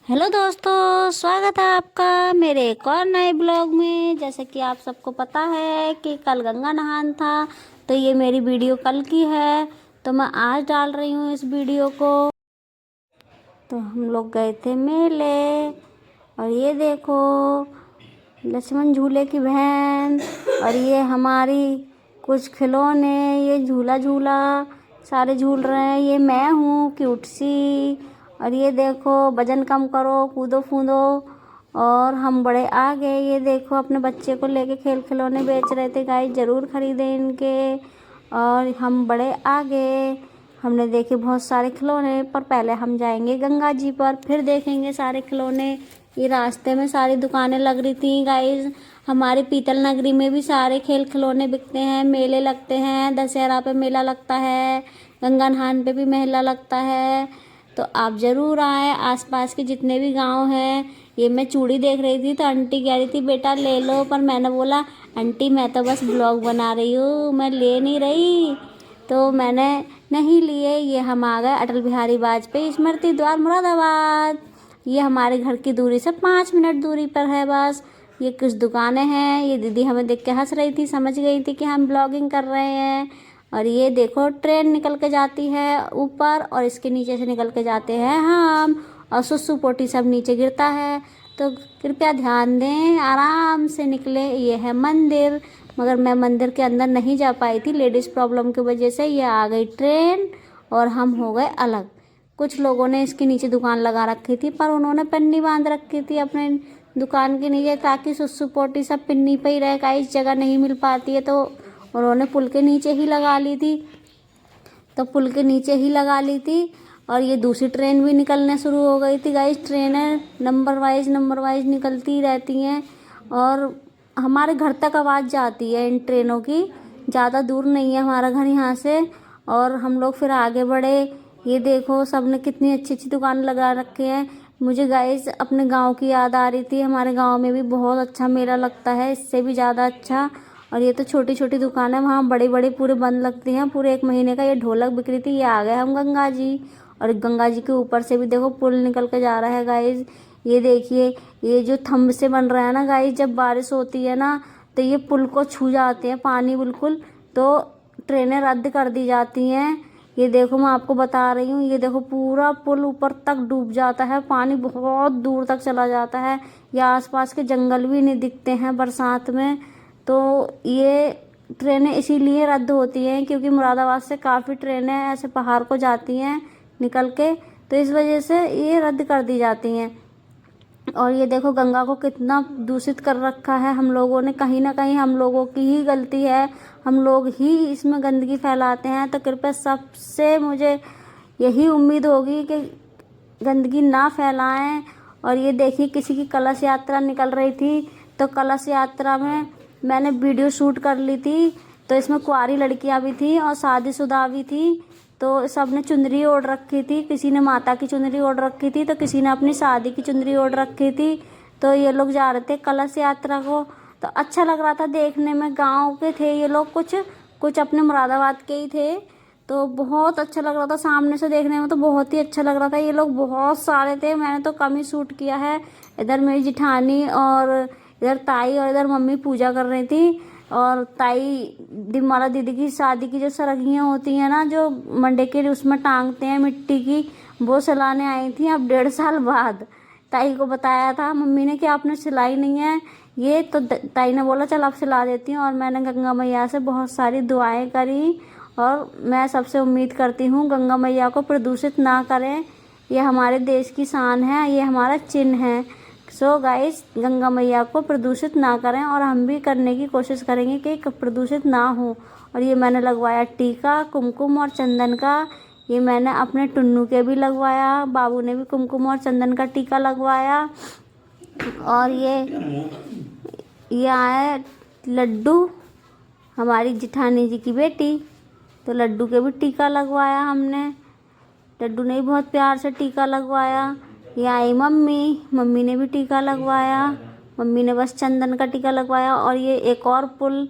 Hello दोस्तों, स्वागत है आपका मेरे एक और नए ब्लॉग में। जैसे कि आप सबको पता है कि कल गंगा नहान था, तो ये मेरी वीडियो कल की है, तो मैं आज डाल रही हूँ इस वीडियो को। तो हम लोग गए थे मेले, और ये देखो लक्ष्मण झूले की बहन, और ये हमारी कुछ खिलौने, ये झूला झूला सारे झूल रहे हैं। ये मैं हूँ क्यूट सी, और ये देखो वजन कम करो कूदो फूदो, और हम बड़े आ गए। ये देखो अपने बच्चे को लेके खेल खिलौने बेच रहे थे गाइस, ज़रूर खरीदें इनके। और हम बड़े आ गए, हमने देखे बहुत सारे खिलौने, पर पहले हम जाएंगे गंगा जी पर, फिर देखेंगे सारे खिलौने। ये रास्ते में सारी दुकानें लग रही थी गाइस। हमारे पीतल नगरी में भी सारे खेल खिलौने बिकते हैं, मेले लगते हैं, दशहरा पे मेला लगता है, गंगा नहान पे भी मेला लगता है। तो आप ज़रूर आए, आसपास के जितने भी गांव हैं। ये मैं चूड़ी देख रही थी तो आंटी कह रही थी बेटा ले लो, पर मैंने बोला आंटी मैं तो बस ब्लॉग बना रही हूँ, मैं ले नहीं रही, तो मैंने नहीं लिए। ये हम आ गए अटल बिहारी वाजपेयी स्मृति द्वार मुरादाबाद। ये हमारे घर की दूरी से 5 मिनट दूरी पर है बस। ये कुछ दुकानें हैं। ये दीदी हमें देख के हंस रही थी, समझ गई थी कि हम ब्लॉगिंग कर रहे हैं। और ये देखो ट्रेन निकल के जाती है ऊपर, और इसके नीचे से निकल के जाते हैं हम, और सुसु पोटी सब नीचे गिरता है, तो कृपया ध्यान दें, आराम से निकले। ये है मंदिर, मगर मैं मंदिर के अंदर नहीं जा पाई थी लेडीज़ प्रॉब्लम की वजह से। ये आ गई ट्रेन और हम हो गए अलग। कुछ लोगों ने इसके नीचे दुकान लगा रखी थी, पर उन्होंने पन्नी बांध रखी थी अपने दुकान के नीचे, ताकि सुसु पोटी सब पिन्नी पे ही रहे। कहीं जगह नहीं मिल पाती है तो उन्होंने पुल के नीचे ही लगा ली थी, तो पुल के नीचे ही लगा ली थी। और ये दूसरी ट्रेन भी निकलने शुरू हो गई थी गाइस। ट्रेनें नंबर वाइज निकलती रहती हैं, और हमारे घर तक आवाज़ जाती है इन ट्रेनों की। ज़्यादा दूर नहीं है हमारा घर यहाँ से। और हम लोग फिर आगे बढ़े। ये देखो सबने कितनी अच्छी अच्छी दुकान लगा रखे हैं। मुझे गाइस अपने गांव की याद आ रही थी। हमारे गांव में भी बहुत अच्छा मेला लगता है, इससे भी ज़्यादा अच्छा। और ये तो छोटी छोटी दुकान है, वहाँ बड़ी बड़ी पूरे बंद लगती हैं पूरे 1 महीने का। ये ढोलक बिक रही थी। ये आ गए हम गंगा जी, और गंगा जी के ऊपर से भी देखो पुल निकल के जा रहा है गाइज। ये देखिए, ये जो थंब से बन रहा है ना गाइज, जब बारिश होती है ना तो ये पुल को छू जाते हैं पानी बिल्कुल, तो ट्रेनें रद्द कर दी जाती हैं। ये देखो मैं आपको बता रही हूँ, ये देखो पूरा पुल ऊपर तक डूब जाता है, पानी बहुत दूर तक चला जाता है। या आसपास के जंगल भी नहीं दिखते हैं बरसात में। तो ये ट्रेनें इसीलिए रद्द होती हैं क्योंकि मुरादाबाद से काफ़ी ट्रेनें ऐसे पहाड़ को जाती हैं निकल के, तो इस वजह से ये रद्द कर दी जाती हैं। और ये देखो गंगा को कितना दूषित कर रखा है हम लोगों ने। कहीं ना कहीं हम लोगों की ही गलती है, हम लोग ही इसमें गंदगी फैलाते हैं। तो कृपया सबसे मुझे यही उम्मीद होगी कि गंदगी ना फैलाएं। और ये देखिए किसी की कलश यात्रा निकल रही थी, तो कलश यात्रा में मैंने वीडियो शूट कर ली थी। तो इसमें कुंवारी लड़कियां भी थी और शादीशुदा भी थी। तो सब ने चुनरी ओढ़ रखी थी, किसी ने माता की चुनरी ओढ़ रखी थी, तो किसी ने अपनी शादी की चुनरी ओढ़ रखी थी। तो ये लोग जा रहे थे कलश यात्रा को, तो अच्छा लग रहा था देखने में। गांव के थे ये लोग, कुछ कुछ अपने मुरादाबाद के ही थे, तो बहुत अच्छा लग रहा था सामने से देखने में, तो बहुत ही अच्छा लग रहा था। ये लोग बहुत सारे थे, मैंने तो कम ही शूट किया है। इधर मेरी जिठानी और इधर ताई और इधर मम्मी पूजा कर रही थी। और ताई दिमाला दीदी की शादी की जो सरगियाँ होती हैं ना, जो मंडे के उसमें टांगते हैं मिट्टी की, वो सिलाने आई थी अब 1.5 साल बाद। ताई को बताया था मम्मी ने कि आपने सिलाई नहीं है ये, तो ताई ने बोला चल अब सिला देती हूँ। और मैंने गंगा मैया से बहुत सारी दुआएं करी, और मैं सबसे उम्मीद करती हूँ गंगा मैया को प्रदूषित ना करें। ये हमारे देश की शान है, ये हमारा चिन्ह है। सो गाइस, गंगा मैया को प्रदूषित ना करें, और हम भी करने की कोशिश करेंगे कि प्रदूषित ना हो। और ये मैंने लगवाया टीका कुमकुम और चंदन का। ये मैंने अपने टुन्नू के भी लगवाया, बाबू ने भी कुमकुम और चंदन का टीका लगवाया। और ये आए लड्डू, हमारी जिठानी जी की बेटी, तो लड्डू के भी टीका लगवाया हमने। लड्डू ने भी बहुत प्यार से टीका लगवाया। ये आई मम्मी, मम्मी ने भी टीका लगवाया, मम्मी ने बस चंदन का टीका लगवाया। और ये एक और पुल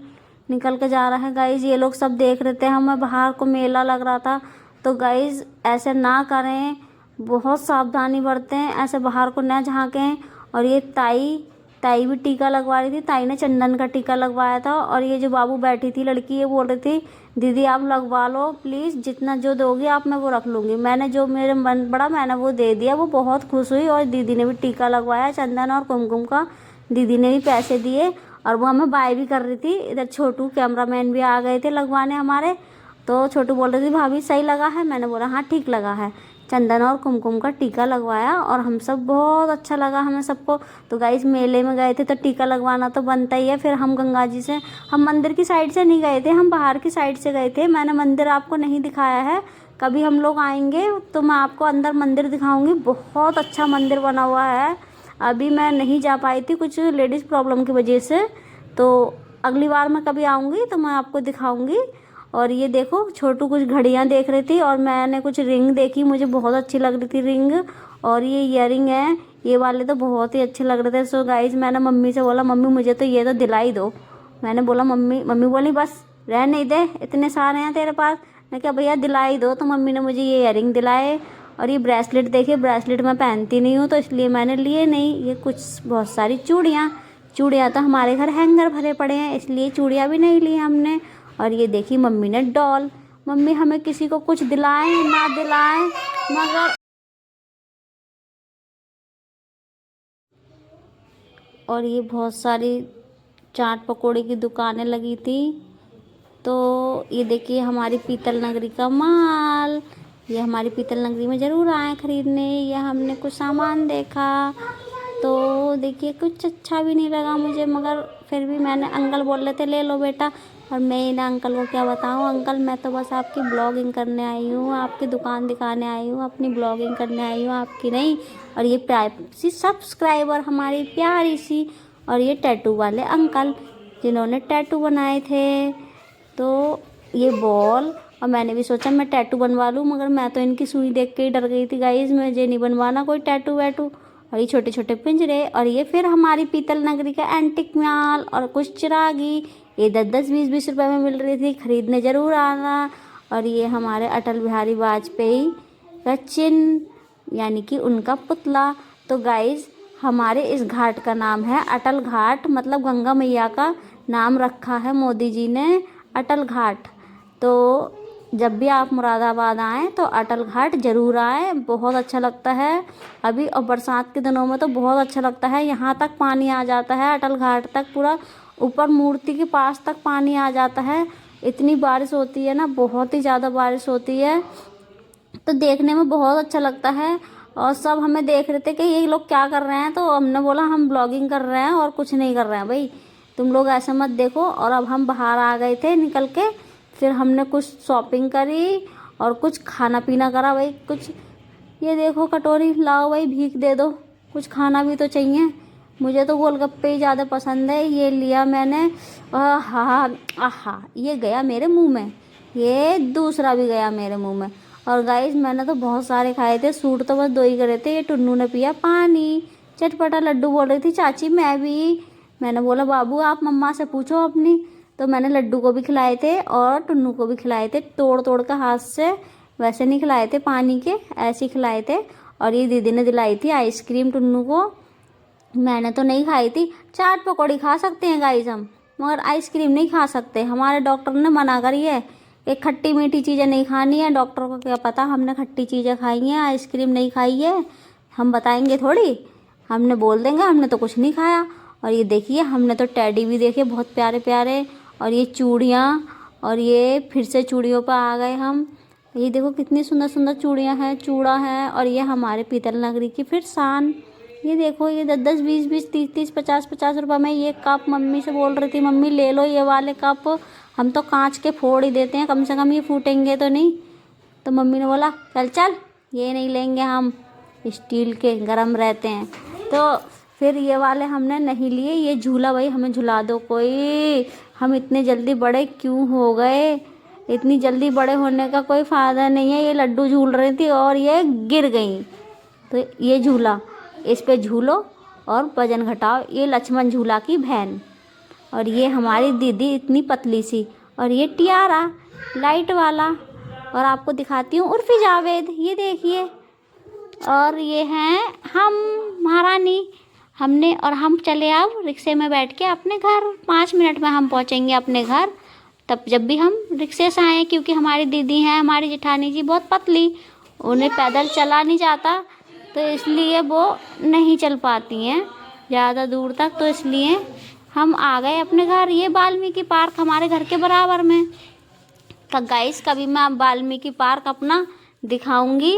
निकल के जा रहा है गाइज, ये लोग सब देख रहे थे। हमें बाहर को मेला लग रहा था, तो गाइज ऐसे ना करें। बहुत सावधानी बरतें, ऐसे बाहर को न झाँकें। और ये ताई भी टीका लगवा रही थी, ताई ने चंदन का टीका लगवाया था। और ये जो बाबू बैठी थी लड़की, ये बोल रही थी दीदी आप लगवा लो प्लीज़, जितना जो दोगी आप मैं वो रख लूँगी। मैंने जो मेरे मन पड़ा मैंने वो दे दिया। वो बहुत खुश हुई और दीदी ने भी टीका लगवाया चंदन और कुमकुम का, दीदी ने भी पैसे दिए और वो हमें बाय भी कर रही थी। इधर छोटू कैमरामैन भी आ गए थे लगवाने हमारे, तो छोटू बोल रही थी भाभी सही लगा है, मैंने बोला हाँ ठीक लगा है। चंदन और कुमकुम का टीका लगवाया और हम सब बहुत अच्छा लगा हमें सबको। तो गाइस मेले में गए थे तो टीका लगवाना तो बनता ही है। फिर हम गंगा जी से, हम मंदिर की साइड से नहीं गए थे, हम बाहर की साइड से गए थे। मैंने मंदिर आपको नहीं दिखाया है, कभी हम लोग आएंगे तो मैं आपको अंदर मंदिर दिखाऊंगी। बहुत अच्छा मंदिर बना हुआ है। अभी मैं नहीं जा पाई थी कुछ लेडीज़ प्रॉब्लम की वजह से, तो अगली बार मैं कभी आऊँगी तो मैं आपको दिखाऊँगी। और ये देखो छोटू कुछ घड़ियाँ देख रही थी और मैंने कुछ रिंग देखी, मुझे बहुत अच्छी लग रही थी रिंग। और ये इयरिंग है, ये वाले तो बहुत ही अच्छे लग रहे थे। सो गाइज मैंने मम्मी से बोला मम्मी मुझे तो ये तो दिला ही दो। मैंने बोला मम्मी बोली बस रह नहीं दे, इतने सारे हैं तेरे पास। मैं क्या भैया दिला ही दो, तो मम्मी ने मुझे ये इयरिंग दिलाए। और ये ब्रेसलेट देखिए, ब्रेसलेट मैं पहनती नहीं हूँ तो इसलिए मैंने लिए नहीं। ये कुछ बहुत सारी चूड़ियाँ तो हमारे घर हैंगर भरे पड़े हैं, इसलिए चूड़ियाँ भी नहीं ली हमने। और ये देखी मम्मी ने डॉल। मम्मी हमें किसी को कुछ दिलाएं ना दिलाएं, मगर और ये बहुत सारी चाट पकौड़े की दुकानें लगी थी। तो ये देखिए हमारी पीतल नगरी का माल। ये हमारी पीतल नगरी में ज़रूर आए ख़रीदने। ये हमने कुछ सामान देखा तो देखिए कुछ अच्छा भी नहीं लगा मुझे, मगर फिर भी मैंने, अंकल बोल रहे थे ले लो बेटा, और मैं ना अंकल को क्या बताऊँ। अंकल मैं तो बस आपकी ब्लॉगिंग करने आई हूँ, आपकी दुकान दिखाने आई हूँ, अपनी ब्लॉगिंग करने आई हूँ, आपकी नहीं। और ये प्राइवेसी सब्सक्राइबर हमारी प्यारी सी, और ये टैटू वाले अंकल जिन्होंने टैटू बनाए थे। तो ये बॉल, और मैंने भी सोचा मैं टैटू बनवा लूँ, मगर मैं तो इनकी सुई देख के ही डर गई थी गाइज, मुझे नहीं बनवाना कोई टैटू वैटू। और ये छोटे छोटे पिंजरे, और ये फिर हमारी पीतल नगरी का एंटिक माल और कुछ चिरागी। ये 10-10 20-20 रुपए में मिल रही थी, खरीदने ज़रूर आना। और ये हमारे अटल बिहारी वाजपेयी का चिन्ह, यानी कि उनका पुतला। तो गाइज हमारे इस घाट का नाम है अटल घाट, मतलब गंगा मैया का नाम रखा है मोदी जी ने, अटल घाट। तो जब भी आप मुरादाबाद आएँ तो अटल घाट ज़रूर आएँ, बहुत अच्छा लगता है। अभी और बरसात के दिनों में तो बहुत अच्छा लगता है, यहाँ तक पानी आ जाता है, अटल घाट तक पूरा ऊपर मूर्ति के पास तक पानी आ जाता है। इतनी बारिश होती है ना, बहुत ही ज़्यादा बारिश होती है, तो देखने में बहुत अच्छा लगता है। और सब हमें देख रहे थे कि ये लोग क्या कर रहे हैं, तो हमने बोला हम ब्लॉगिंग कर रहे हैं और कुछ नहीं कर रहे हैं भाई, तुम लोग ऐसा मत देखो। और अब हम बाहर आ गए थे निकल के, फिर हमने कुछ शॉपिंग करी और कुछ खाना पीना करा भाई। कुछ ये देखो कटोरी लाओ भाई, भीख दे दो, कुछ खाना भी तो चाहिए। मुझे तो गोलगप्पे ही ज़्यादा पसंद है, ये लिया मैंने। आहा आहा, ये गया मेरे मुंह में, ये दूसरा भी गया मेरे मुंह में। और गाइस मैंने तो बहुत सारे खाए थे, सूट तो बस 2 ही करे थे। ये टुन्नू ने पिया पानी, चटपटा लड्डू बोल रही थी चाची मैं भी। मैंने बोला बाबू आप मम्मा से पूछो अपनी। तो मैंने लड्डू को भी खिलाए थे और टुन्नू को भी खिलाए थे, तोड़ तोड़ के हाथ से, वैसे नहीं खिलाए थे पानी के, ऐसे ही खिलाए थे। और ये दीदी ने दिलाई थी आइसक्रीम टुन्नू को, मैंने तो नहीं खाई थी। चाट पकौड़ी खा सकते हैं गाइस हम, मगर आइसक्रीम नहीं खा सकते, हमारे डॉक्टर ने मना करी है। एक खट्टी मीठी चीज़ें नहीं खानी है, डॉक्टर को क्या पता हमने खट्टी चीज़ें खाई हैं, आइसक्रीम नहीं खाई है। हम बताएंगे थोड़ी, हमने बोल देंगे हमने तो कुछ नहीं खाया। और ये देखिए हमने तो टेडी भी देखे बहुत प्यारे प्यारे, और ये चूड़ियाँ, और ये फिर से चूड़ियों पर आ गए हम। ये देखो कितनी सुंदर सुंदर चूड़ियाँ हैं, चूड़ा है। और ये हमारे पीतल नगरी की फिर शान, ये देखो ये 10-10 20-20 30-30 50-50 रुपये में ये कप। मम्मी से बोल रही थी मम्मी ले लो ये वाले कप, हम तो कांच के फोड़ ही देते हैं, कम से कम ये फूटेंगे तो नहीं। तो मम्मी ने बोला चल चल ये नहीं लेंगे हम, स्टील के गरम रहते हैं। तो फिर ये वाले हमने नहीं लिए। ये झूला भाई हमें झुला दो कोई, हम इतने जल्दी बड़े क्यों हो गए, इतनी जल्दी बड़े होने का कोई फ़ायदा नहीं है। ये लड्डू झूल रही थी और ये गिर गई, तो ये झूला, इस पे झूलो और वजन घटाओ। ये लक्ष्मण झूला की बहन, और ये हमारी दीदी इतनी पतली सी, और ये टियारा लाइट वाला। और आपको दिखाती हूँ उर्फी जावेद, ये देखिए और ये हैं हम महारानी। हमने और हम चले अब रिक्शे में बैठ के अपने घर। 5 मिनट में हम पहुंचेंगे अपने घर। तब जब भी हम रिक्शे से आए, क्योंकि हमारी दीदी हैं, हमारी जेठानी जी बहुत पतली, उन्हें पैदल चला नहीं जाता, तो इसलिए वो नहीं चल पाती हैं ज़्यादा दूर तक। तो इसलिए हम आ गए अपने घर। ये वाल्मीकि पार्क हमारे घर के बराबर में। तो गाइस कभी मैं वाल्मीकि पार्क अपना दिखाऊंगी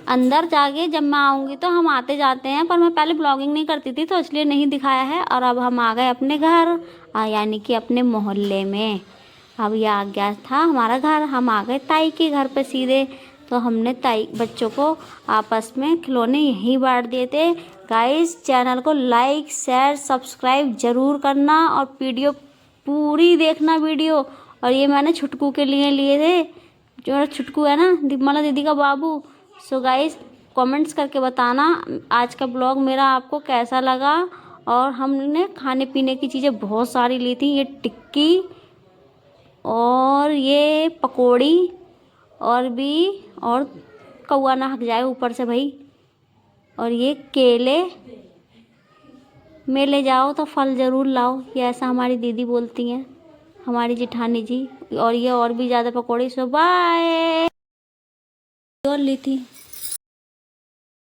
अंदर जाके, जब मैं आऊँगी। तो हम आते जाते हैं, पर मैं पहले ब्लॉगिंग नहीं करती थी तो इसलिए नहीं दिखाया है। और अब हम आ गए अपने घर, यानी कि अपने मोहल्ले में। अब ये आ गया था हमारा घर। हम आ गए ताई के घर पे सीधे। तो हमने ताई बच्चों को आपस में खिलौने यहीं बांट दिए थे। गाइस चैनल को लाइक शेयर सब्सक्राइब ज़रूर करना और वीडियो पूरी देखना वीडियो। और ये मैंने छुटकू के लिए थे, जो मेरा छुटकू है ना, दीपमाला दीदी का बाबू। सो गाइस कमेंट्स करके बताना आज का ब्लॉग मेरा आपको कैसा लगा। और हमने खाने पीने की चीज़ें बहुत सारी ली थी। ये टिक्की और ये पकौड़ी और भी, और कौआ ना हक जाए ऊपर से भाई। और ये केले, मेले जाओ तो फल ज़रूर लाओ, ये ऐसा हमारी दीदी बोलती हैं, हमारी जेठानी जी। और ये और भी ज़्यादा पकौड़ी। सो बाय। और ली थी।